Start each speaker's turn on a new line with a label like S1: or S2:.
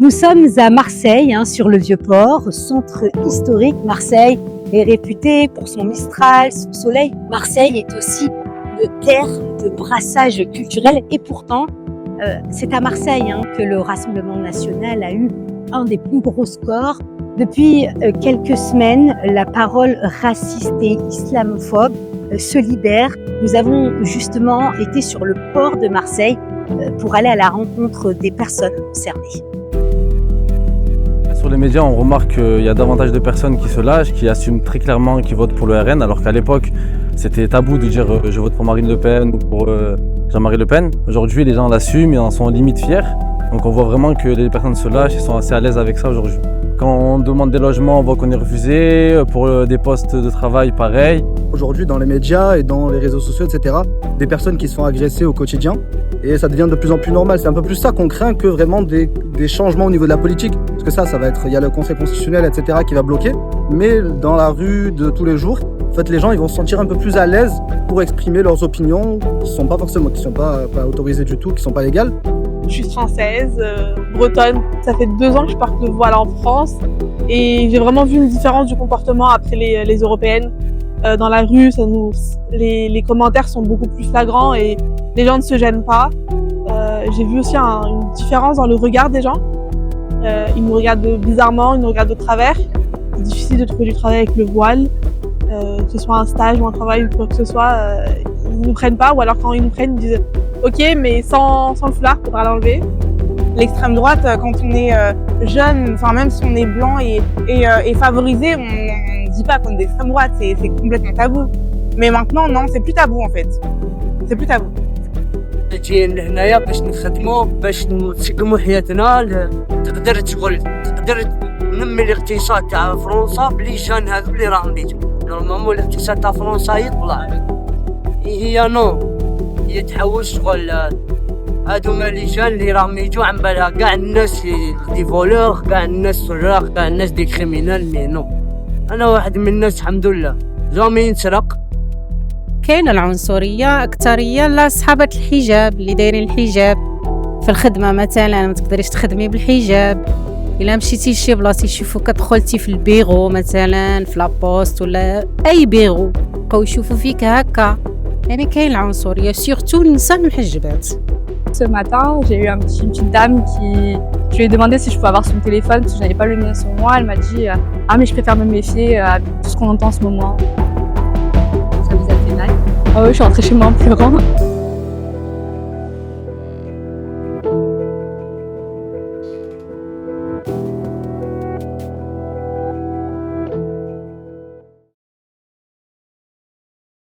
S1: Nous sommes à Marseille, sur le Vieux-Port, centre historique. Marseille est réputée pour son Mistral, son soleil. Marseille est aussi une terre de brassage culturel et pourtant, c'est à Marseille que le Rassemblement national a eu un des plus gros scores. Depuis quelques semaines, la parole raciste et islamophobe se libère. Nous avons justement été sur le port de Marseille pour aller à la rencontre des personnes concernées.
S2: Sur les médias, on remarque qu'il y a davantage de personnes qui se lâchent, qui assument très clairement qu'ils votent pour le RN, alors qu'à l'époque, c'était tabou de dire je vote pour Marine Le Pen ou pour Jean-Marie Le Pen. Aujourd'hui, les gens l'assument et en sont limite fiers. Donc on voit vraiment que les personnes se lâchent et sont assez à l'aise avec ça aujourd'hui. Quand on demande des logements, on voit qu'on est refusé. Pour des postes de travail, pareil.
S3: Aujourd'hui, dans les médias et dans les réseaux sociaux, etc., des personnes qui se font agresser au quotidien. Et ça devient de plus en plus normal. C'est un peu plus ça qu'on craint que vraiment des changements au niveau de la politique. Parce que ça va être, il y a le Conseil constitutionnel, etc., qui va bloquer. Mais dans la rue de tous les jours, en fait, les gens ils vont se sentir un peu plus à l'aise pour exprimer leurs opinions qui sont pas autorisées du tout, qui sont pas légales.
S4: Je suis française, bretonne. Ça fait 2 ans que je porte le voile en France et j'ai vraiment vu une différence du comportement après les européennes. Dans la rue, les commentaires sont beaucoup plus flagrants et les gens ne se gênent pas. J'ai vu aussi une différence dans le regard des gens. Ils nous regardent bizarrement, ils nous regardent de travers. C'est difficile de trouver du travail avec le voile, que ce soit un stage ou un travail ou quoi que ce soit. Ils ne nous prennent pas ou alors quand ils nous prennent, ils disent ok, mais sans le foulard, il faudra l'enlever.
S5: L'extrême droite, quand on est jeune, enfin même si on est blanc et favorisé, on ne dit pas qu'on est d'extrême droite, c'est complètement tabou. Mais maintenant, non, c'est plus tabou en fait. C'est plus tabou.
S6: جايين لهنايا باش نخدموا باش نسقموا حياتنا تقدر تقول تقدر نمي الاقتصاد تاع فرنسا بلي جان هذو اللي راهم يجوا نورمالمون الاقتصاد تاع فرنسا يطلع هي هي تحوس شغل هادوما لي جان اللي راهم يجوا عن بالها كاع الناس دي فولور كاع الناس سراق كاع الناس دي كريمينال مي نو انا واحد من الناس الحمد لله جامي نسرق.
S7: كاينه العنصريه اكثريه لاصحابه الحجاب اللي دايرين الحجاب في الخدمه مثلا ما تقدريش تخدمي بالحجاب الا مشيتي لشي بلاصه يشوفوك دخلتي في البيرو مثلا في لابوست ولا اي بيرو بقاو يشوفوا فيك هكا يعني كاين العنصريه سورتو النساء المحجبات.
S8: Ce matin, j'ai eu une petite dame qui... Je lui ai demandé si je pouvais avoir son téléphone parce que je n'avais pas le mien sur moi. Elle m'a dit « Ah mais je préfère me méfier avec tout ce qu'on entend en ce moment. » Ça vous a fait mal? Ah oui, je suis rentrée chez moi en pleurant.